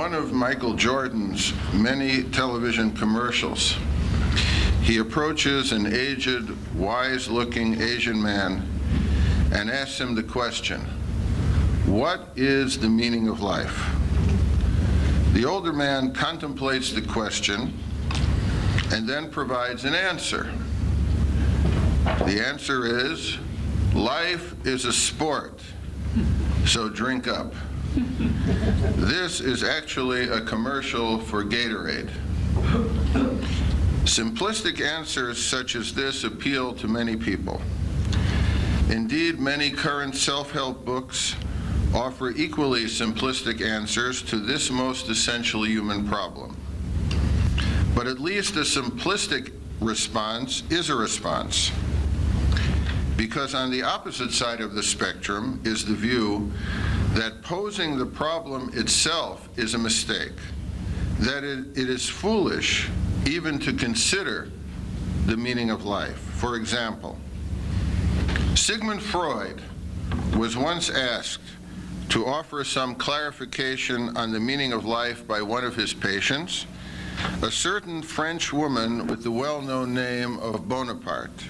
one of Michael Jordan's many television commercials, he approaches an aged, wise-looking Asian man and asks him the question, "What is the meaning of life?" The older man contemplates the question and then provides an answer. The answer is, "Life is a sport, so drink up." This is actually a commercial for Gatorade. Simplistic answers such as this appeal to many people. Indeed, many current self-help books offer equally simplistic answers to this most essential human problem. But at least a simplistic response is a response. Because on the opposite side of the spectrum is the view that posing the problem itself is a mistake, that it is foolish even to consider the meaning of life. For example, Sigmund Freud was once asked to offer some clarification on the meaning of life by one of his patients, a certain French woman with the well-known name of Bonaparte.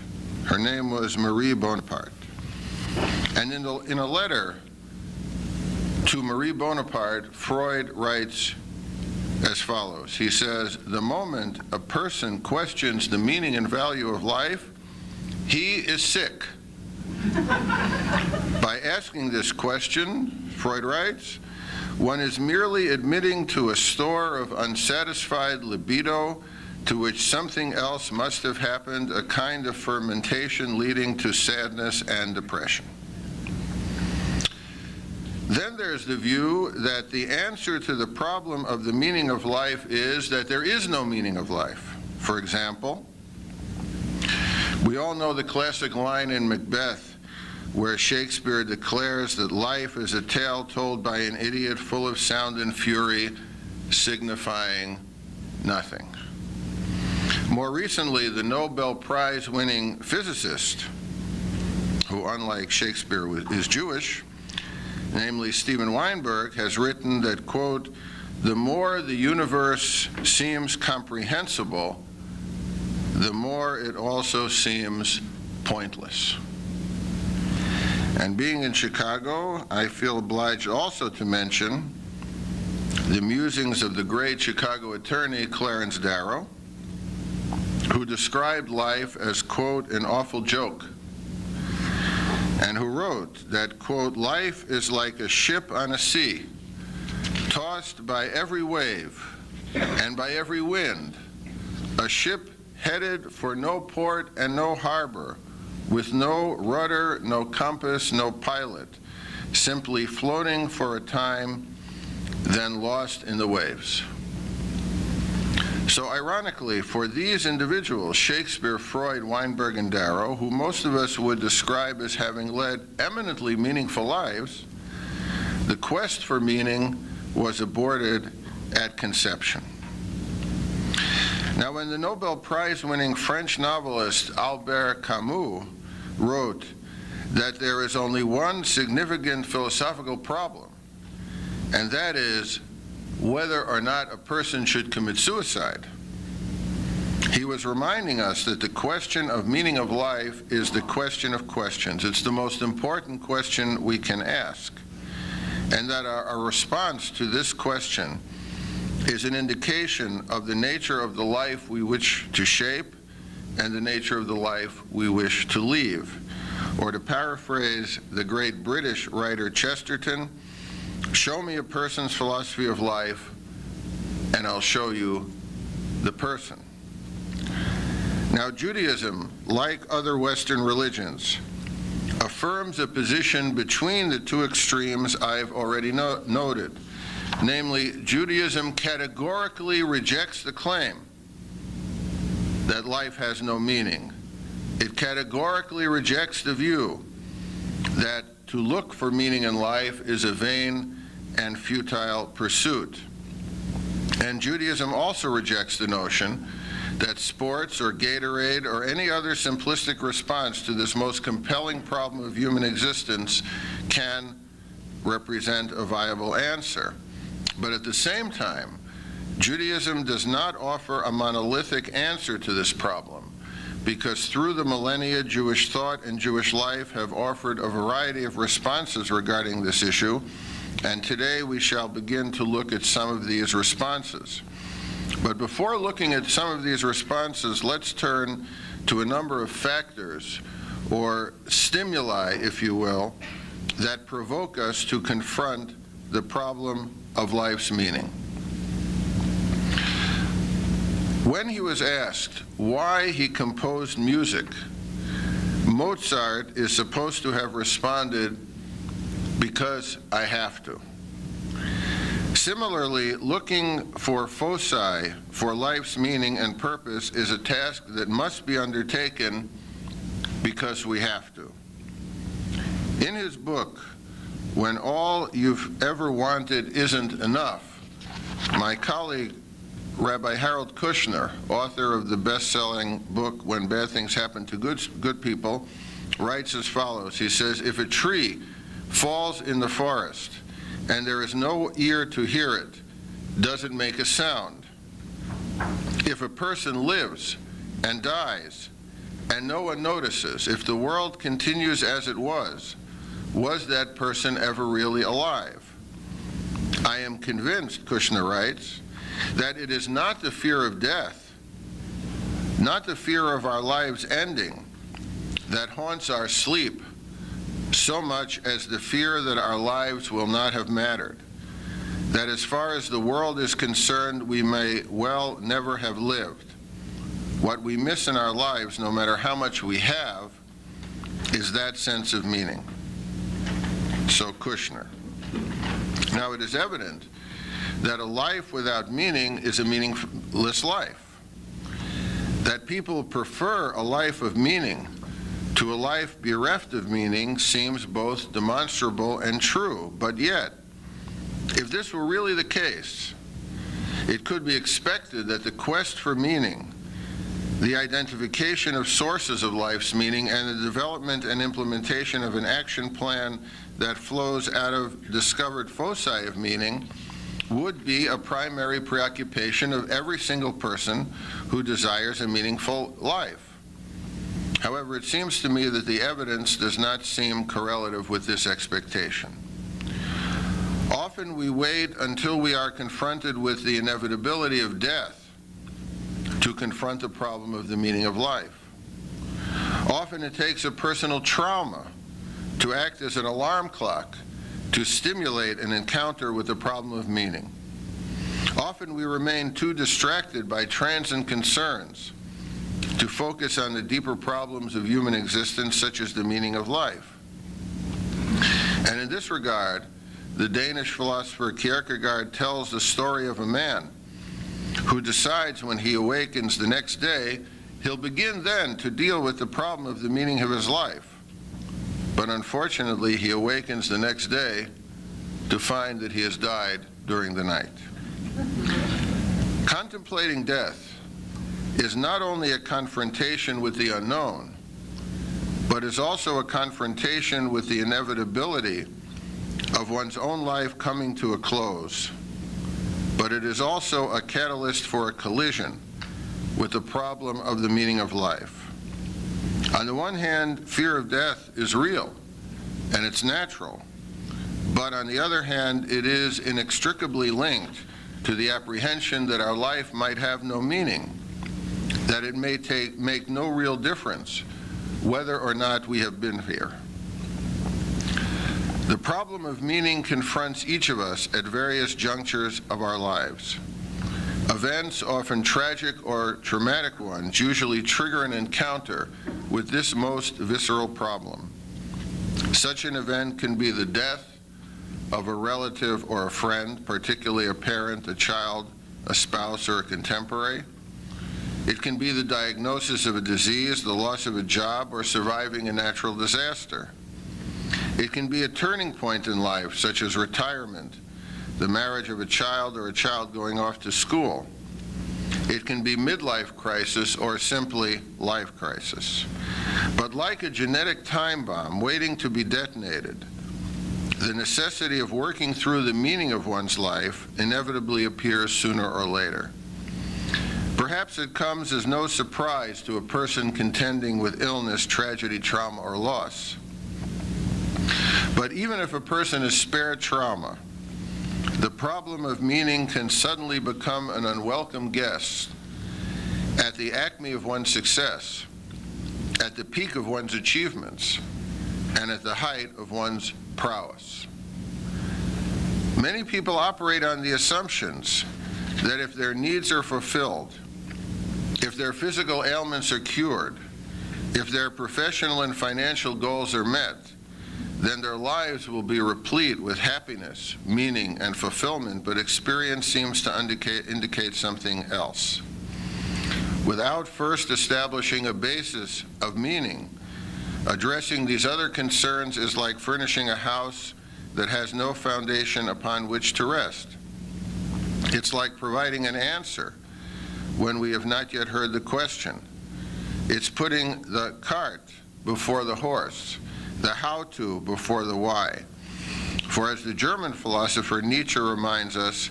Her name was Marie Bonaparte. And in a letter to Marie Bonaparte, Freud writes as follows. He says, "The moment a person questions the meaning and value of life, he is sick." By asking this question, Freud writes, one is merely admitting to a store of unsatisfied libido to which something else must have happened, a kind of fermentation leading to sadness and depression. Then there's the view that the answer to the problem of the meaning of life is that there is no meaning of life. For example, we all know the classic line in Macbeth where Shakespeare declares that life is a tale told by an idiot full of sound and fury, signifying nothing. More recently, the Nobel Prize-winning physicist, who unlike Shakespeare is Jewish, namely Steven Weinberg, has written that, quote, "The more the universe seems comprehensible, the more it also seems pointless." And being in Chicago, I feel obliged also to mention the musings of the great Chicago attorney Clarence Darrow, who described life as, quote, "an awful joke," and who wrote that, quote, "Life is like a ship on a sea, tossed by every wave and by every wind, a ship headed for no port and no harbor, with no rudder, no compass, no pilot, simply floating for a time, then lost in the waves." So ironically, for these individuals, Shakespeare, Freud, Weinberg, and Darrow, who most of us would describe as having led eminently meaningful lives, the quest for meaning was aborted at conception. Now, when the Nobel Prize-winning French novelist Albert Camus wrote that there is only one significant philosophical problem, and that is whether or not a person should commit suicide, he was reminding us that the question of meaning of life is the question of questions. It's the most important question we can ask, and that our response to this question is an indication of the nature of the life we wish to shape and the nature of the life we wish to leave. Or to paraphrase the great British writer Chesterton, show me a person's philosophy of life and I'll show you the person. Now, Judaism, like other Western religions, affirms a position between the two extremes I've already noted. Namely, Judaism categorically rejects the claim that life has no meaning. It categorically rejects the view that to look for meaning in life is a vain and futile pursuit. And Judaism also rejects the notion that sports or Gatorade or any other simplistic response to this most compelling problem of human existence can represent a viable answer. But at the same time, Judaism does not offer a monolithic answer to this problem, because through the millennia, Jewish thought and Jewish life have offered a variety of responses regarding this issue, and today we shall begin to look at some of these responses. But before looking at some of these responses, let's turn to a number of factors, or stimuli, if you will, that provoke us to confront the problem of life's meaning. When he was asked why he composed music, Mozart is supposed to have responded, "Because I have to." Similarly, looking for foci for life's meaning and purpose is a task that must be undertaken because we have to. In his book, When All You've Ever Wanted Isn't Enough, my colleague Rabbi Harold Kushner, author of the best-selling book When Bad Things Happen to Good People, writes as follows. He says, "If a tree falls in the forest and there is no ear to hear it, does it make a sound? If a person lives and dies and no one notices, if the world continues as it was that person ever really alive? I am convinced," Kushner writes, "that it is not the fear of death, not the fear of our lives ending, that haunts our sleep so much as the fear that our lives will not have mattered, that as far as the world is concerned, we may well never have lived. What we miss in our lives, no matter how much we have, is that sense of meaning." So Kushner. Now, it is evident that a life without meaning is a meaningless life. That people prefer a life of meaning to a life bereft of meaning seems both demonstrable and true. But yet, if this were really the case, it could be expected that the quest for meaning, the identification of sources of life's meaning, and the development and implementation of an action plan that flows out of discovered foci of meaning would be a primary preoccupation of every single person who desires a meaningful life. However, it seems to me that the evidence does not seem correlative with this expectation. Often we wait until we are confronted with the inevitability of death to confront the problem of the meaning of life. Often it takes a personal trauma to act as an alarm clock to stimulate an encounter with the problem of meaning. Often we remain too distracted by transient concerns to focus on the deeper problems of human existence, such as the meaning of life. And in this regard, the Danish philosopher Kierkegaard tells the story of a man who decides when he awakens the next day, he'll begin then to deal with the problem of the meaning of his life. But unfortunately, he awakens the next day to find that he has died during the night. Contemplating death is not only a confrontation with the unknown, but is also a confrontation with the inevitability of one's own life coming to a close. But it is also a catalyst for a collision with the problem of the meaning of life. On the one hand, fear of death is real, and it's natural. But on the other hand, it is inextricably linked to the apprehension that our life might have no meaning, that it may make no real difference whether or not we have been here. The problem of meaning confronts each of us at various junctures of our lives. Events, often tragic or traumatic ones, usually trigger an encounter with this most visceral problem. Such an event can be the death of a relative or a friend, particularly a parent, a child, a spouse, or a contemporary. It can be the diagnosis of a disease, the loss of a job, or surviving a natural disaster. It can be a turning point in life, such as retirement, the marriage of a child, or a child going off to school. It can be midlife crisis or simply life crisis. But like a genetic time bomb waiting to be detonated, the necessity of working through the meaning of one's life inevitably appears sooner or later. Perhaps it comes as no surprise to a person contending with illness, tragedy, trauma, or loss. But even if a person is spared trauma, the problem of meaning can suddenly become an unwelcome guest at the acme of one's success, at the peak of one's achievements, and at the height of one's prowess. Many people operate on the assumptions that if their needs are fulfilled, if their physical ailments are cured, if their professional and financial goals are met, then their lives will be replete with happiness, meaning, and fulfillment, but experience seems to indicate something else. Without first establishing a basis of meaning, addressing these other concerns is like furnishing a house that has no foundation upon which to rest. It's like providing an answer when we have not yet heard the question. It's putting the cart before the horse, the how-to before the why. For as the German philosopher Nietzsche reminds us,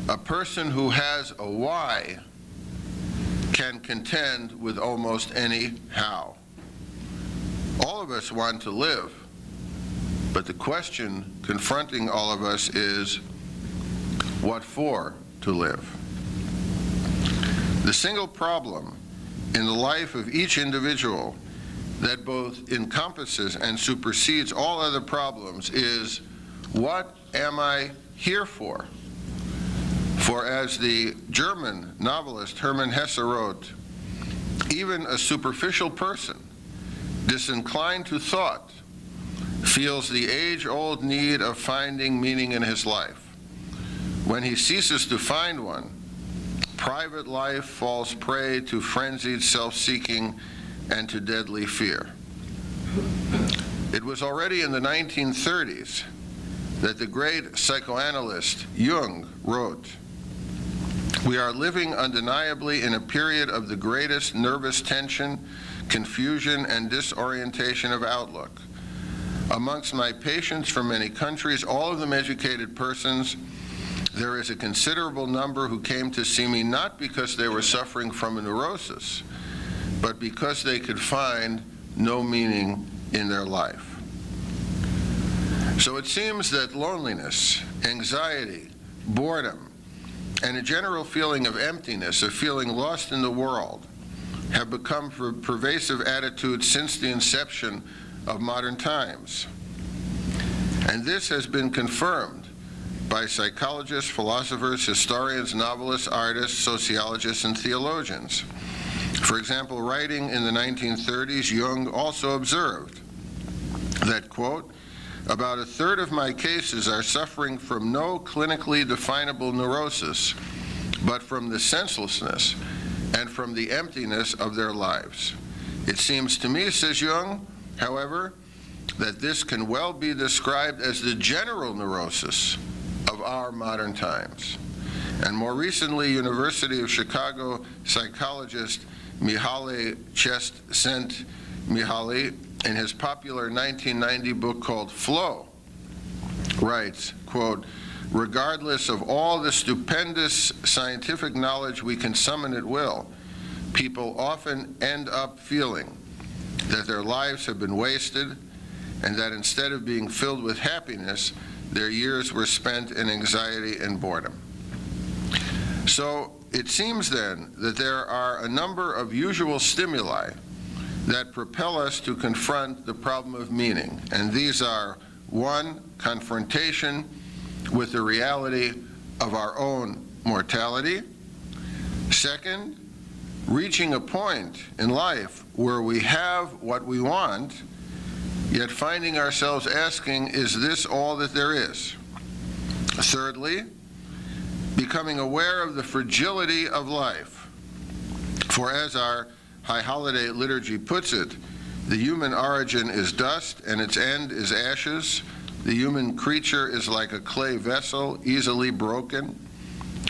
a person who has a why can contend with almost any how. All of us want to live, but the question confronting all of us is, what for to live? The single problem in the life of each individual that both encompasses and supersedes all other problems is, what am I here for? For as the German novelist Hermann Hesse wrote, even a superficial person, disinclined to thought, feels the age-old need of finding meaning in his life. When he ceases to find one, private life falls prey to frenzied self-seeking and to deadly fear. It was already in the 1930s that the great psychoanalyst Jung wrote, "We are living undeniably in a period of the greatest nervous tension, confusion, and disorientation of outlook. Amongst my patients from many countries, all of them educated persons, there is a considerable number who came to see me not because they were suffering from a neurosis, but because they could find no meaning in their life." So it seems that loneliness, anxiety, boredom, and a general feeling of emptiness, of feeling lost in the world, have become pervasive attitudes since the inception of modern times. And this has been confirmed by psychologists, philosophers, historians, novelists, artists, sociologists, and theologians. For example, writing in the 1930s, Jung also observed that, quote, "About a third of my cases are suffering from no clinically definable neurosis, but from the senselessness and from the emptiness of their lives. It seems to me," says Jung, however, "that this can well be described as the general neurosis of our modern times." And more recently, University of Chicago psychologist Mihaly Csikszentmihalyi, in his popular 1990 book called Flow, writes, quote, "Regardless of all the stupendous scientific knowledge we can summon at will, people often end up feeling that their lives have been wasted and that instead of being filled with happiness, their years were spent in anxiety and boredom." So it seems then that there are a number of usual stimuli that propel us to confront the problem of meaning. And these are, one, confrontation with the reality of our own mortality. Second, reaching a point in life where we have what we want, yet finding ourselves asking, is this all that there is? Thirdly, becoming aware of the fragility of life. For as our High Holiday liturgy puts it, the human origin is dust and its end is ashes. The human creature is like a clay vessel, easily broken,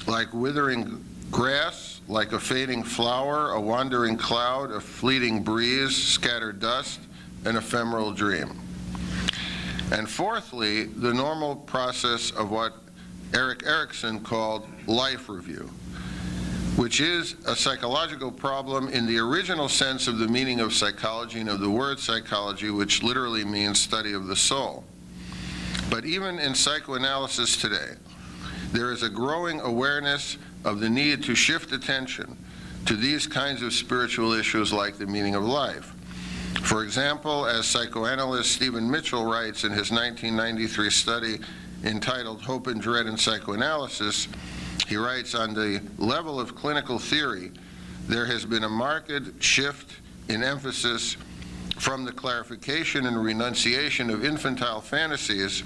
like withering grass, like a fading flower, a wandering cloud, a fleeting breeze, scattered dust, an ephemeral dream. And fourthly, the normal process of what Erik Erikson called life review, which is a psychological problem in the original sense of the meaning of psychology and of the word psychology, which literally means study of the soul. But even in psychoanalysis today, there is a growing awareness of the need to shift attention to these kinds of spiritual issues like the meaning of life. For example, as psychoanalyst Stephen Mitchell writes in his 1993 study entitled Hope and Dread in Psychoanalysis, he writes, on the level of clinical theory, there has been a marked shift in emphasis from the clarification and renunciation of infantile fantasies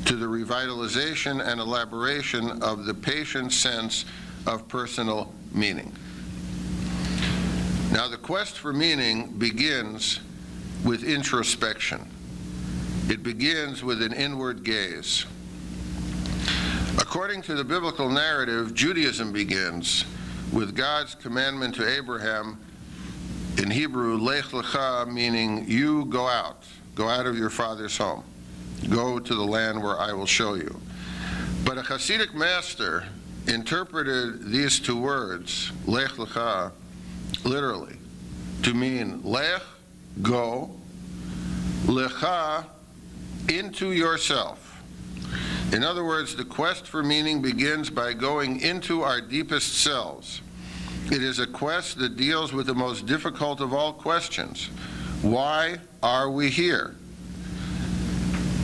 to the revitalization and elaboration of the patient's sense of personal meaning. Now, the quest for meaning begins with introspection. It begins with an inward gaze. According to the biblical narrative, Judaism begins with God's commandment to Abraham, in Hebrew, Lech Lecha, meaning you go out of your father's home. Go to the land where I will show you. But a Hasidic master interpreted these two words, Lech Lecha, literally, to mean Lech, go, Lecha, into yourself. In other words, the quest for meaning begins by going into our deepest selves. It is a quest that deals with the most difficult of all questions. Why are we here?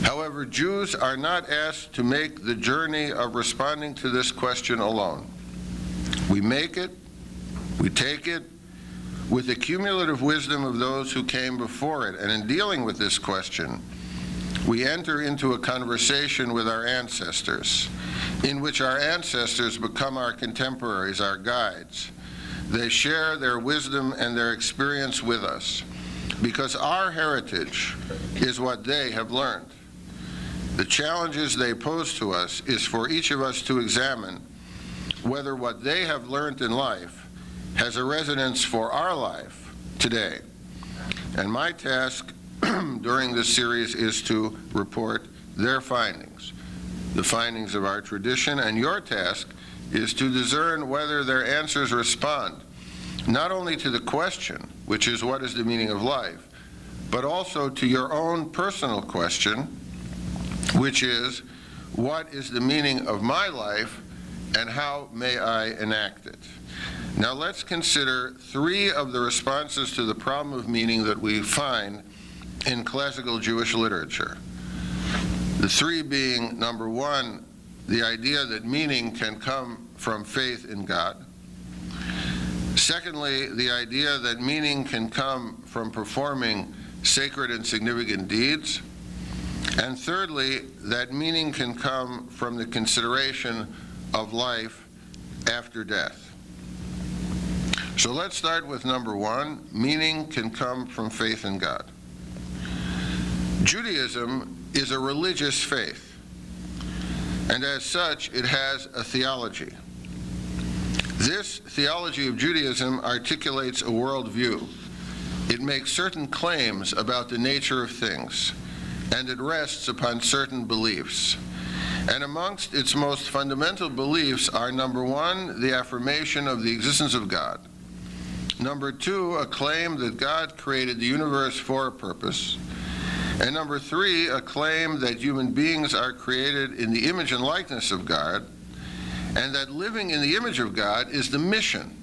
However, Jews are not asked to make the journey of responding to this question alone. We make it, we take it, with the cumulative wisdom of those who came before it. And in dealing with this question, we enter into a conversation with our ancestors, in which our ancestors become our contemporaries, our guides. They share their wisdom and their experience with us, because our heritage is what they have learned. The challenges they pose to us is for each of us to examine whether what they have learned in life has a resonance for our life today. And my task during this series is to report their findings, the findings of our tradition, and your task is to discern whether their answers respond not only to the question, which is what is the meaning of life, but also to your own personal question, which is what is the meaning of my life and how may I enact it? Now let's consider three of the responses to the problem of meaning that we find in classical Jewish literature. The three being, number one, the idea that meaning can come from faith in God. Secondly, the idea that meaning can come from performing sacred and significant deeds. And thirdly, that meaning can come from the consideration of life after death. So let's start with number one, meaning can come from faith in God. Judaism is a religious faith, and as such, it has a theology. This theology of Judaism articulates a worldview. It makes certain claims about the nature of things, and it rests upon certain beliefs. And amongst its most fundamental beliefs are, number one, the affirmation of the existence of God. Number two, a claim that God created the universe for a purpose. And number three, a claim that human beings are created in the image and likeness of God, and that living in the image of God is the mission,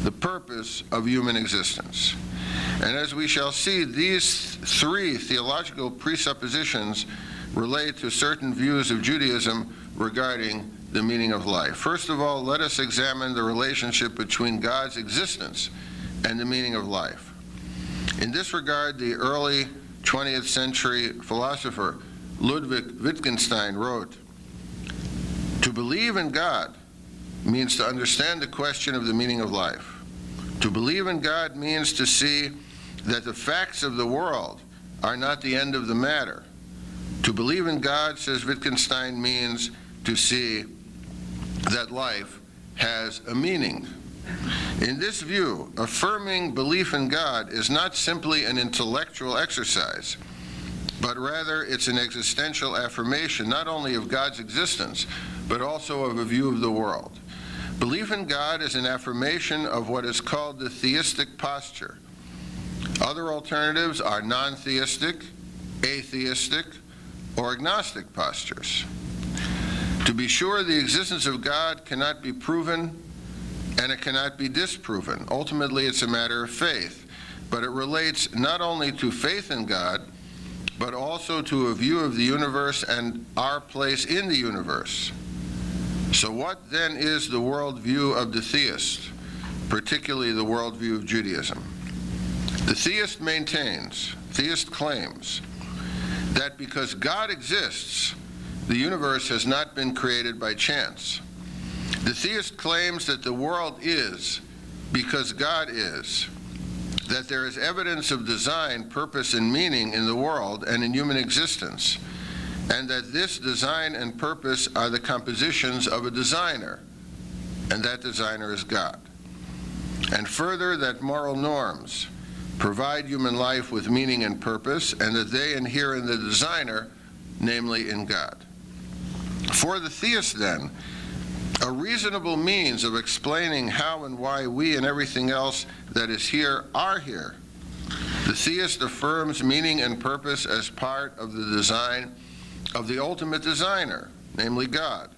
the purpose of human existence. And as we shall see, these three theological presuppositions relate to certain views of Judaism regarding the meaning of life. First of all, let us examine the relationship between God's existence and the meaning of life. In this regard, the early 20th century philosopher Ludwig Wittgenstein wrote, "To believe in God means to understand the question of the meaning of life. To believe in God means to see that the facts of the world are not the end of the matter. To believe in God, says Wittgenstein, means to see that life has a meaning." In this view, affirming belief in God is not simply an intellectual exercise. but rather it's an existential affirmation not only of God's existence, but also of a view of the world. Belief in God is an affirmation of what is called the theistic posture. Other alternatives are non-theistic, atheistic, or agnostic postures. To be sure, the existence of God cannot be proven and it cannot be disproven. Ultimately, it's a matter of faith, but it relates not only to faith in God, but also to a view of the universe and our place in the universe. So what then is the worldview of the theist, particularly the worldview of Judaism? The theist claims that because God exists, the universe has not been created by chance. The theist claims that the world is because God is, that there is evidence of design, purpose, and meaning in the world and in human existence, and that this design and purpose are the compositions of a designer, and that designer is God. And further, that moral norms provide human life with meaning and purpose, and that they inhere in the designer, namely in God. For the theist, then, a reasonable means of explaining how and why we and everything else that is here are here. The theist affirms meaning and purpose as part of the design of the ultimate designer, namely God.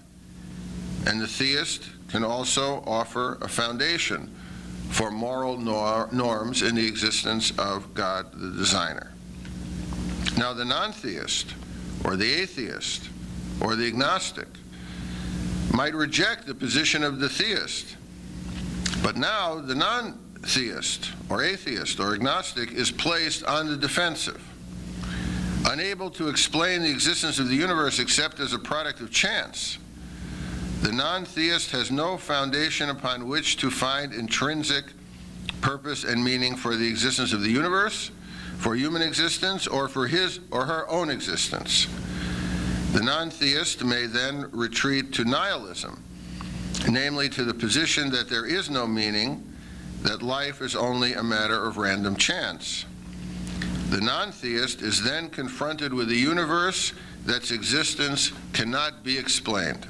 And the theist can also offer a foundation for moral norms in the existence of God the designer. Now the non-theist, or the atheist, or the agnostic might reject the position of the theist. But now the non-theist, or atheist, or agnostic is placed on the defensive. Unable to explain the existence of the universe except as a product of chance, the non-theist has no foundation upon which to find intrinsic purpose and meaning for the existence of the universe, for human existence, or for his or her own existence. The non-theist may then retreat to nihilism, namely to the position that there is no meaning, that life is only a matter of random chance. The non-theist is then confronted with a universe that's existence cannot be explained.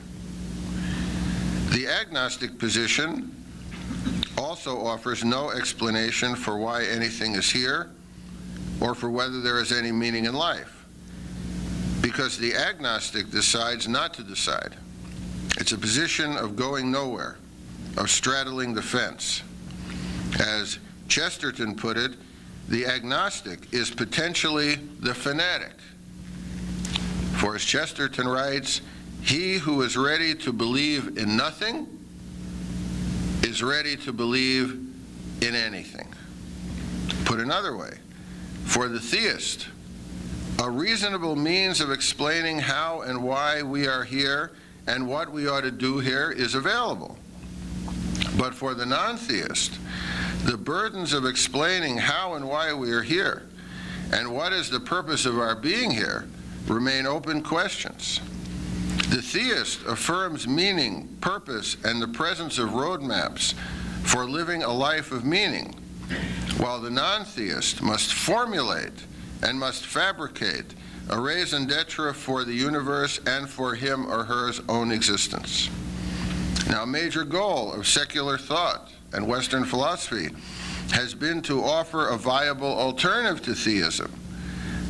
The agnostic position also offers no explanation for why anything is here or for whether there is any meaning in life, because the agnostic decides not to decide. It's a position of going nowhere, of straddling the fence. As Chesterton put it, the agnostic is potentially the fanatic. For as Chesterton writes, he who is ready to believe in nothing is ready to believe in anything. Put another way, for the theist, a reasonable means of explaining how and why we are here and what we ought to do here is available. But for the non-theist, the burdens of explaining how and why we are here and what is the purpose of our being here remain open questions. The theist affirms meaning, purpose, and the presence of roadmaps for living a life of meaning, while the non-theist must formulate and must fabricate a raison d'etre for the universe and for him or her own existence. Now, a major goal of secular thought and Western philosophy has been to offer a viable alternative to theism.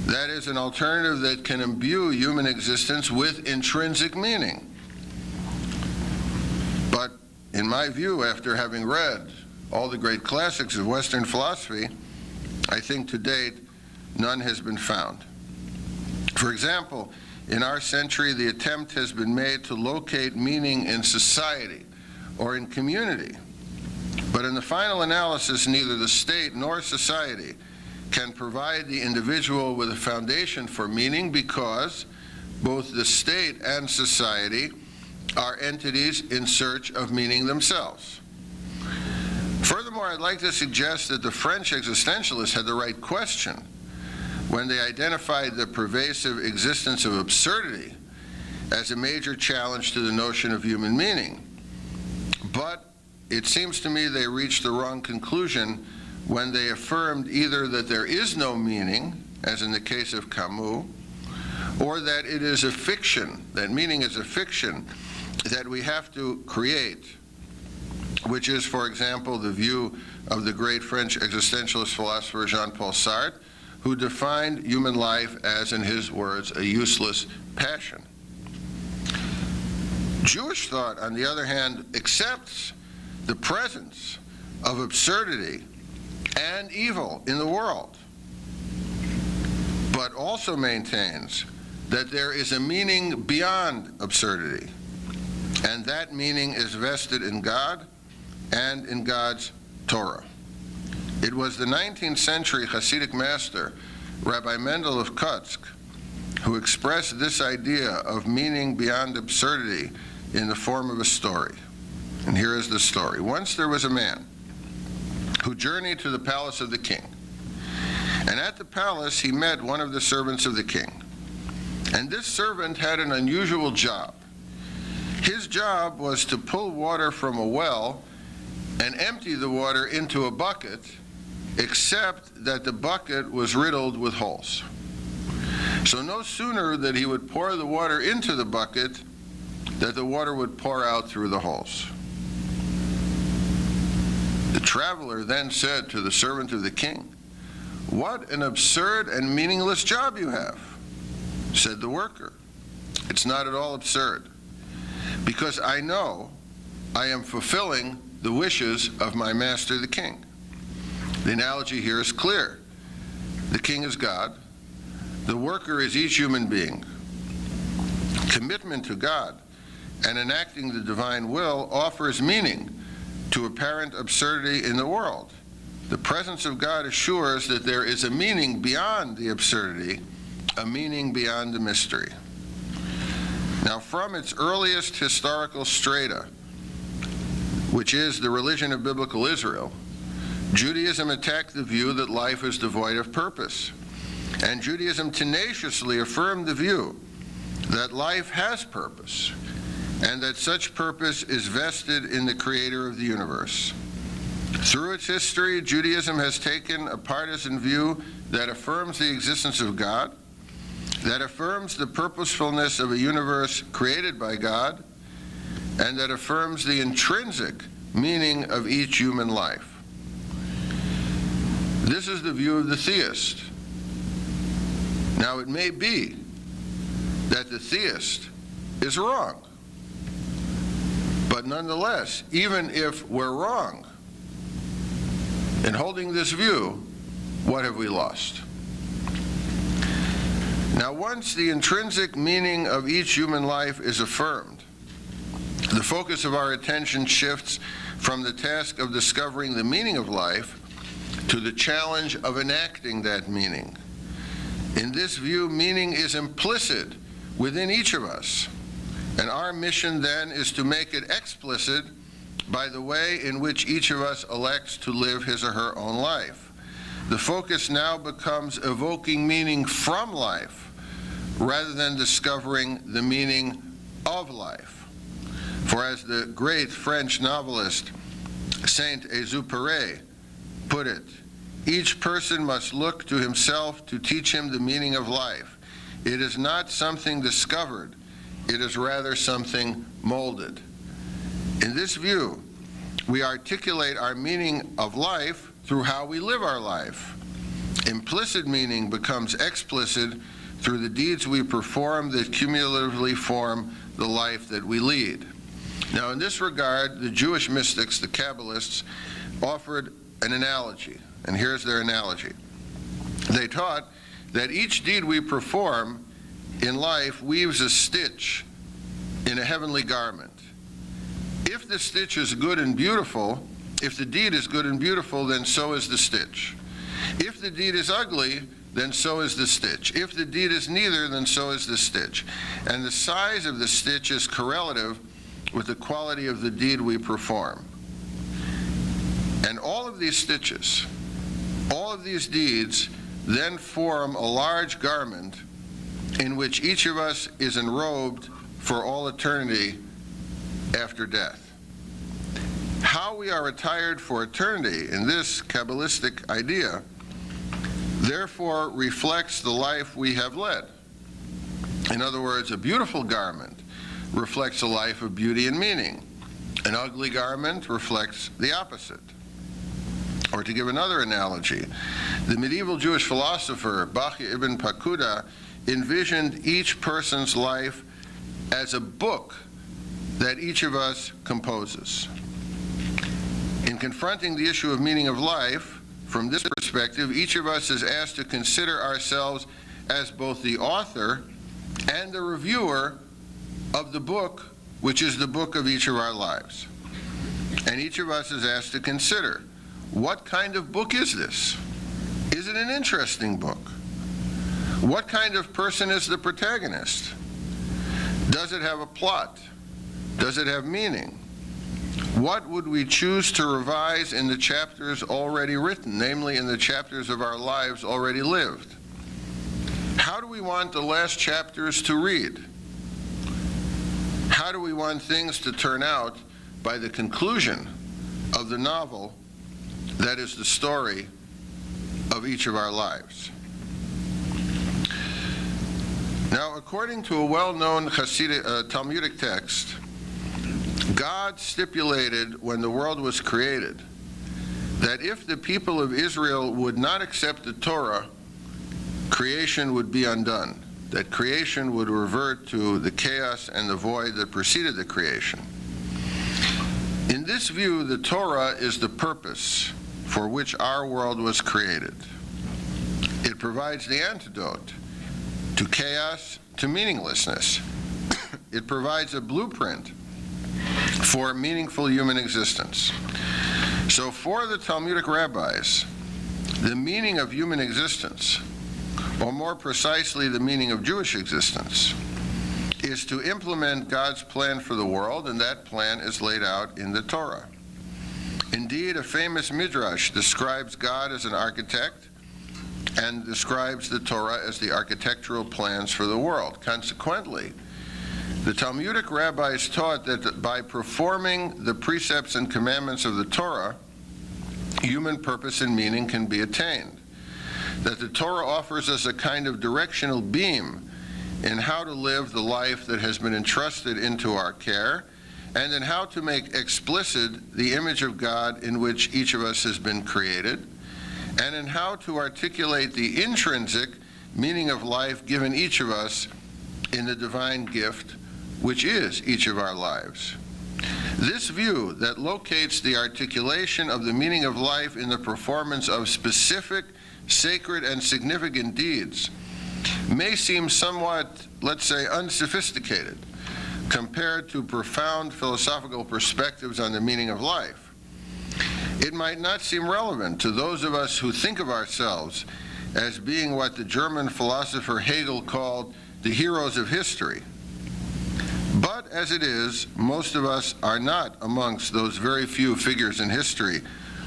That is, an alternative that can imbue human existence with intrinsic meaning. But in my view, after having read all the great classics of Western philosophy, I think to date none has been found. For example, in our century, the attempt has been made to locate meaning in society or in community. But in the final analysis, neither the state nor society can provide the individual with a foundation for meaning, because both the state and society are entities in search of meaning themselves. Furthermore, I'd like to suggest that the French existentialists had the right question when they identified the pervasive existence of absurdity as a major challenge to the notion of human meaning. But it seems to me they reached the wrong conclusion when they affirmed either that there is no meaning as in the case of Camus, or that it is a fiction, that meaning is a fiction that we have to create, which is, for example, the view of the great French existentialist philosopher Jean-Paul Sartre, who defined human life as, in his words, a useless passion. Jewish thought, on the other hand, accepts the presence of absurdity and evil in the world, but also maintains that there is a meaning beyond absurdity, and that meaning is vested in God and in God's Torah. It was the 19th century Hasidic master, Rabbi Mendel of Kutsk, who expressed this idea of meaning beyond absurdity in the form of a story. And here is the story. Once there was a man who journeyed to the palace of the king. And at the palace he met one of the servants of the king. And this servant had an unusual job. His job was to pull water from a well and empty the water into a bucket, except that the bucket was riddled with holes. So no sooner that he would pour the water into the bucket, that the water would pour out through the holes. The traveler then said to the servant of the king, "What an absurd and meaningless job you have." Said the worker, "It's not at all absurd, because I know I am fulfilling the wishes of my master the king." The analogy here is clear. The king is God. The worker is each human being. Commitment to God and enacting the divine will offers meaning to apparent absurdity in the world. The presence of God assures that there is a meaning beyond the absurdity, a meaning beyond the mystery. Now, from its earliest historical strata, which is the religion of biblical Israel, Judaism attacked the view that life is devoid of purpose. And Judaism tenaciously affirmed the view that life has purpose, and that such purpose is vested in the creator of the universe. Through its history, Judaism has taken a partisan view that affirms the existence of God, that affirms the purposefulness of a universe created by God, and that affirms the intrinsic meaning of each human life. This is the view of the theist. Now, it may be that the theist is wrong. But nonetheless, even if we're wrong in holding this view, what have we lost? Now, once the intrinsic meaning of each human life is affirmed, the focus of our attention shifts from the task of discovering the meaning of life to the challenge of enacting that meaning. In this view, meaning is implicit within each of us. And our mission then is to make it explicit by the way in which each of us elects to live his or her own life. The focus now becomes evoking meaning from life rather than discovering the meaning of life. For as the great French novelist Saint-Exupéry put it, each person must look to himself to teach him the meaning of life. It is not something discovered, it is rather something molded. In this view, we articulate our meaning of life through how we live our life. Implicit meaning becomes explicit through the deeds we perform that cumulatively form the life that we lead. Now, in this regard, the Jewish mystics, the Kabbalists, offered an analogy, and here's their analogy. They taught that each deed we perform in life weaves a stitch in a heavenly garment. If the stitch is good and beautiful, if the deed is good and beautiful, then so is the stitch. If the deed is ugly, then so is the stitch. If the deed is neither, then so is the stitch. And the size of the stitch is correlative with the quality of the deed we perform. And all of these stitches, all of these deeds, then form a large garment in which each of us is enrobed for all eternity after death. How we are attired for eternity in this Kabbalistic idea therefore reflects the life we have led. In other words, a beautiful garment reflects a life of beauty and meaning. An ugly garment reflects the opposite. Or to give another analogy, the medieval Jewish philosopher Bachya ibn Pakuda envisioned each person's life as a book that each of us composes. In confronting the issue of meaning of life, from this perspective, each of us is asked to consider ourselves as both the author and the reviewer of the book, which is the book of each of our lives. And each of us is asked to consider, what kind of book is this? Is it an interesting book? What kind of person is the protagonist? Does it have a plot? Does it have meaning? What would we choose to revise in the chapters already written, namely in the chapters of our lives already lived? How do we want the last chapters to read? How do we want things to turn out by the conclusion of the novel that is the story of each of our lives? Now, according to a well-known Talmudic text, God stipulated when the world was created that if the people of Israel would not accept the Torah, creation would be undone, that creation would revert to the chaos and the void that preceded the creation. In this view, the Torah is the purpose for which our world was created. It provides the antidote to chaos, to meaninglessness. It provides a blueprint for meaningful human existence. So for the Talmudic rabbis, the meaning of human existence, or more precisely the meaning of Jewish existence, is to implement God's plan for the world, and that plan is laid out in the Torah. Indeed, a famous midrash describes God as an architect and describes the Torah as the architectural plans for the world. Consequently, the Talmudic rabbis taught that by performing the precepts and commandments of the Torah, human purpose and meaning can be attained. That the Torah offers us a kind of directional beam in how to live the life that has been entrusted into our care, and in how to make explicit the image of God in which each of us has been created, and in how to articulate the intrinsic meaning of life given each of us in the divine gift, which is each of our lives. This view that locates the articulation of the meaning of life in the performance of specific, sacred, and significant deeds may seem somewhat, let's say, unsophisticated compared to profound philosophical perspectives on the meaning of life. It might not seem relevant to those of us who think of ourselves as being what the German philosopher Hegel called the heroes of history. But as it is, most of us are not amongst those very few figures in history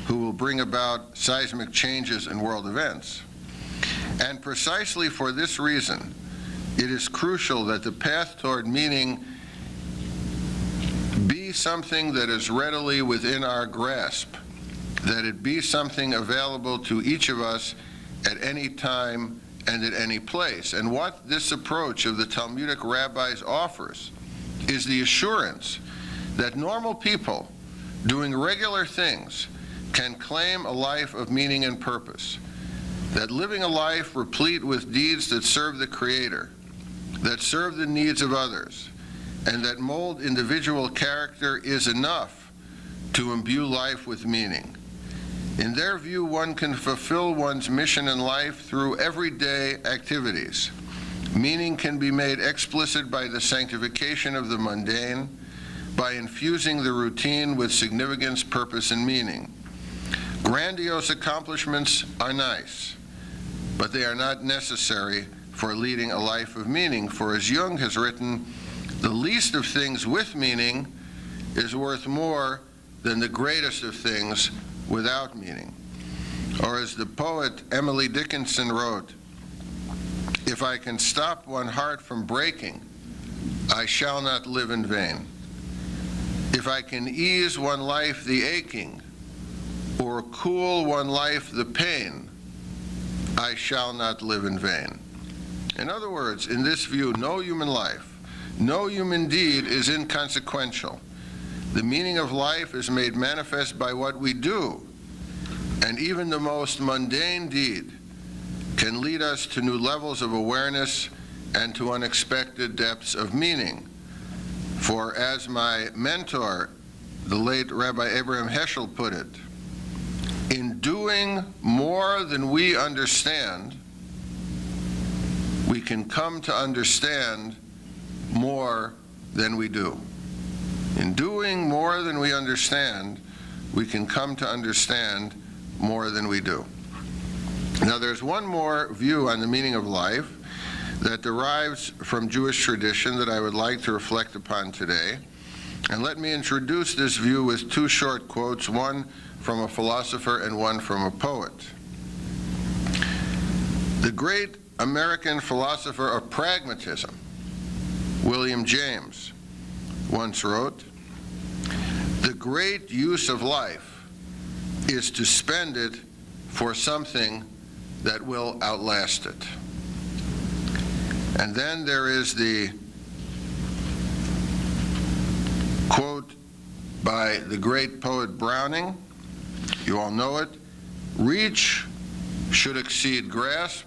who will bring about seismic changes in world events. And precisely for this reason, it is crucial that the path toward meaning be something that is readily within our grasp, that it be something available to each of us at any time and at any place. And what this approach of the Talmudic rabbis offers is the assurance that normal people doing regular things can claim a life of meaning and purpose, that living a life replete with deeds that serve the Creator, that serve the needs of others, and that mold individual character is enough to imbue life with meaning. In their view, one can fulfill one's mission in life through everyday activities. Meaning can be made explicit by the sanctification of the mundane, by infusing the routine with significance, purpose, and meaning. Grandiose accomplishments are nice, but they are not necessary for leading a life of meaning, for as Jung has written, the least of things with meaning is worth more than the greatest of things without meaning. Or as the poet Emily Dickinson wrote, if I can stop one heart from breaking, I shall not live in vain. If I can ease one life the aching, or cool one life the pain, I shall not live in vain. In other words, in this view, no human life, no human deed is inconsequential. The meaning of life is made manifest by what we do, and even the most mundane deed can lead us to new levels of awareness and to unexpected depths of meaning. For as my mentor, the late Rabbi Abraham Heschel, put it, in doing more than we understand, we can come to understand more than we do. In doing more than we understand, we can come to understand more than we do. Now, there's one more view on the meaning of life that derives from Jewish tradition that I would like to reflect upon today. And let me introduce this view with two short quotes, one from a philosopher and one from a poet. The great American philosopher of pragmatism, William James, once wrote, "The great use of life is to spend it for something that will outlast it." And then there is the quote by the great poet Browning, you all know it, "Reach should exceed grasp,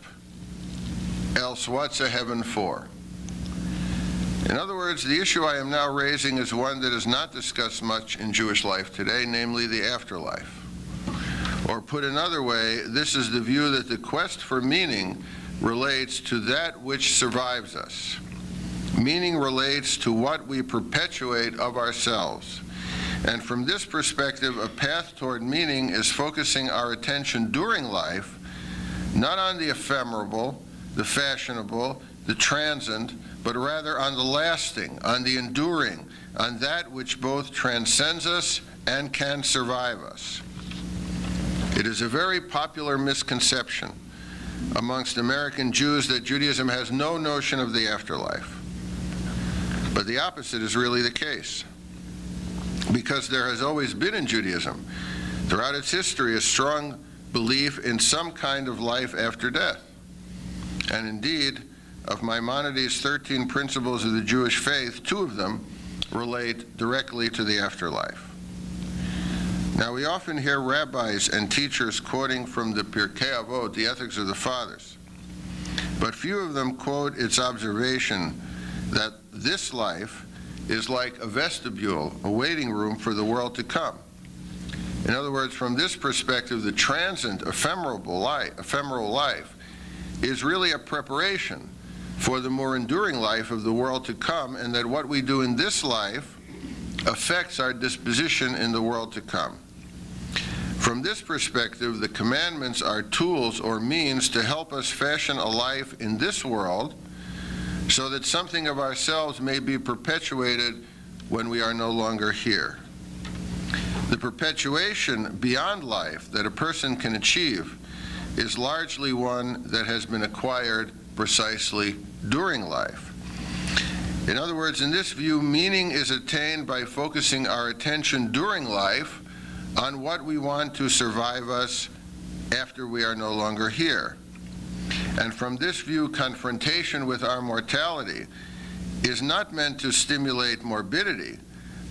else what's a heaven for?" In other words, the issue I am now raising is one that is not discussed much in Jewish life today, namely the afterlife. Or put another way, this is the view that the quest for meaning relates to that which survives us. Meaning relates to what we perpetuate of ourselves. And from this perspective, a path toward meaning is focusing our attention during life, not on the ephemeral, the fashionable, the transient, but rather on the lasting, on the enduring, on that which both transcends us and can survive us. It is a very popular misconception amongst American Jews that Judaism has no notion of the afterlife. But the opposite is really the case, because there has always been in Judaism, throughout its history, a strong belief in some kind of life after death. And indeed, of Maimonides' 13 principles of the Jewish faith, 2 of them relate directly to the afterlife. Now, we often hear rabbis and teachers quoting from the Pirkei Avot, the Ethics of the Fathers, but few of them quote its observation that this life is like a vestibule, a waiting room for the world to come. In other words, from this perspective, the transient, ephemeral life is really a preparation for the more enduring life of the world to come, and that what we do in this life affects our disposition in the world to come. From this perspective, the commandments are tools or means to help us fashion a life in this world so that something of ourselves may be perpetuated when we are no longer here. The perpetuation beyond life that a person can achieve is largely one that has been acquired precisely during life. In other words, in this view, meaning is attained by focusing our attention during life on what we want to survive us after we are no longer here. And from this view, confrontation with our mortality is not meant to stimulate morbidity,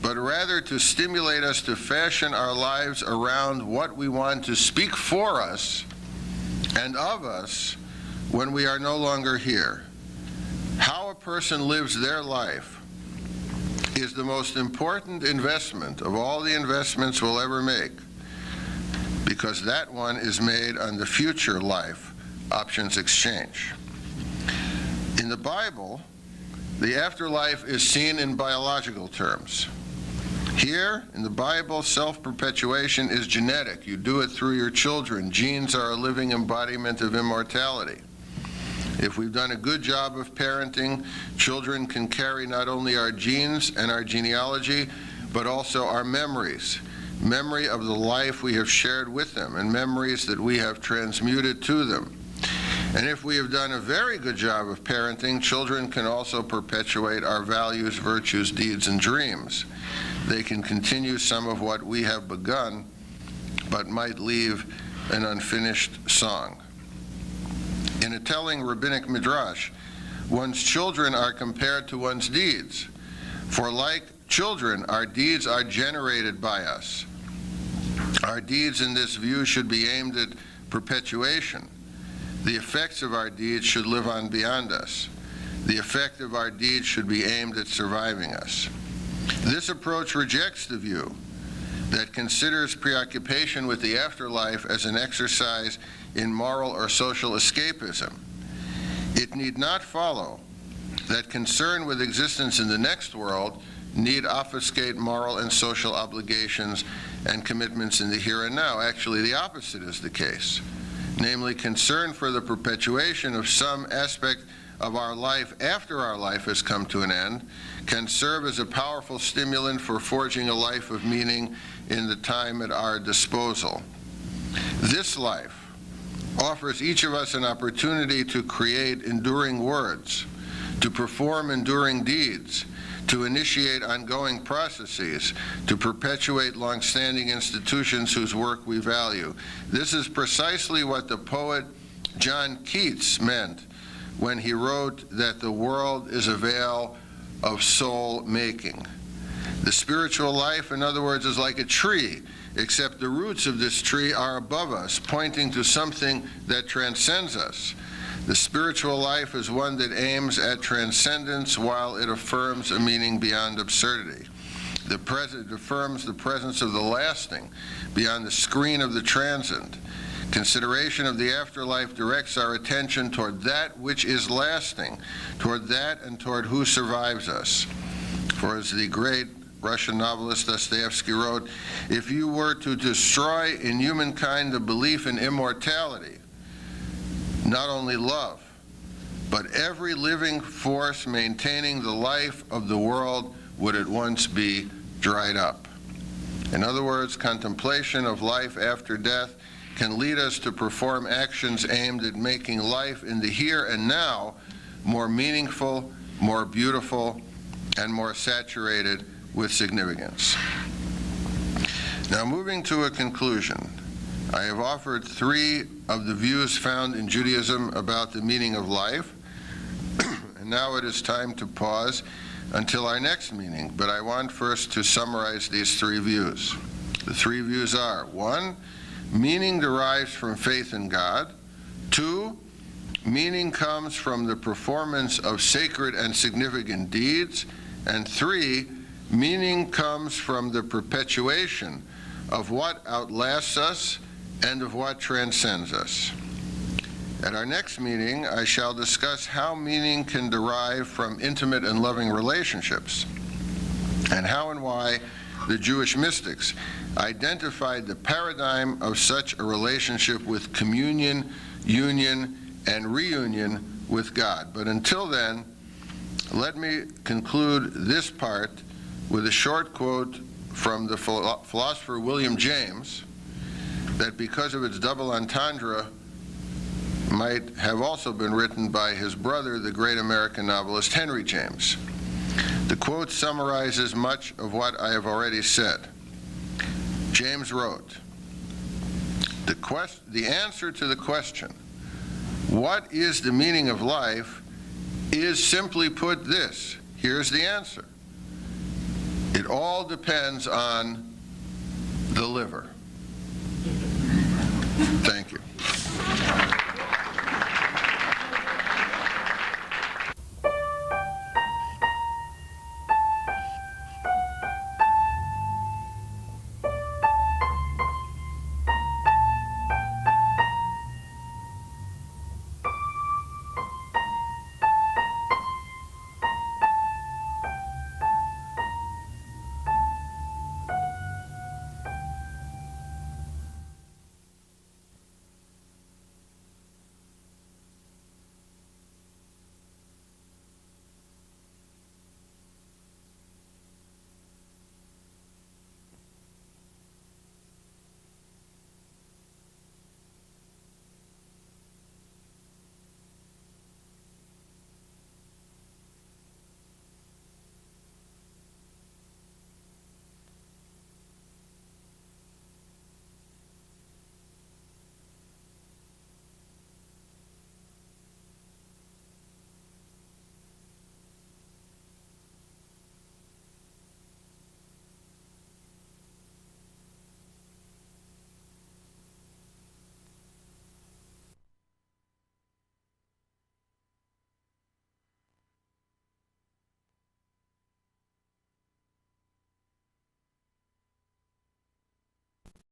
but rather to stimulate us to fashion our lives around what we want to speak for us and of us when we are no longer here. How a person lives their life is the most important investment of all the investments we'll ever make, because that one is made on the future life options exchange. In the Bible, the afterlife is seen in biological terms. Here, in the Bible, self-perpetuation is genetic. You do it through your children. Genes are a living embodiment of immortality. If we've done a good job of parenting, children can carry not only our genes and our genealogy, but also our memories. Memory of the life we have shared with them, and memories that we have transmuted to them. And if we have done a very good job of parenting, children can also perpetuate our values, virtues, deeds, and dreams. They can continue some of what we have begun, but might leave an unfinished song. In a telling rabbinic midrash, one's children are compared to one's deeds. For like children, our deeds are generated by us. Our deeds in this view should be aimed at perpetuation. The effects of our deeds should live on beyond us. The effect of our deeds should be aimed at surviving us. This approach rejects the view that considers preoccupation with the afterlife as an exercise in moral or social escapism. It need not follow that concern with existence in the next world need obfuscate moral and social obligations and commitments in the here and now. Actually, the opposite is the case. Namely, concern for the perpetuation of some aspect of our life after our life has come to an end can serve as a powerful stimulant for forging a life of meaning in the time at our disposal. This life offers each of us an opportunity to create enduring words, to perform enduring deeds, to initiate ongoing processes, to perpetuate long-standing institutions whose work we value. This is precisely what the poet John Keats meant when he wrote that the world is a vale of soul-making. The spiritual life, in other words, is like a tree, except the roots of this tree are above us, pointing to something that transcends us. The spiritual life is one that aims at transcendence while it affirms a meaning beyond absurdity. It affirms the presence of the lasting beyond the screen of the transient. Consideration of the afterlife directs our attention toward that which is lasting, toward that and toward who survives us. For as the great Russian novelist Dostoevsky wrote, if you were to destroy in humankind the belief in immortality, not only love, but every living force maintaining the life of the world would at once be dried up. In other words, contemplation of life after death can lead us to perform actions aimed at making life in the here and now more meaningful, more beautiful, and more saturated with significance. Now, moving to a conclusion, I have offered 3 of the views found in Judaism about the meaning of life, and now it is time to pause until our next meeting, but I want first to summarize these 3 views. The 3 views are: 1, meaning derives from faith in God; 2, meaning comes from the performance of sacred and significant deeds; and 3, meaning comes from the perpetuation of what outlasts us and of what transcends us. At our next meeting, I shall discuss how meaning can derive from intimate and loving relationships, and how and why the Jewish mystics identified the paradigm of such a relationship with communion, union, and reunion with God. But until then, let me conclude this part with a short quote from the philosopher William James that, because of its double entendre, might have also been written by his brother, the great American novelist Henry James. The quote summarizes much of what I have already said. James wrote, the answer to the question, what is the meaning of life, is simply put this. Here's the answer. It all depends on the liver. Thank you.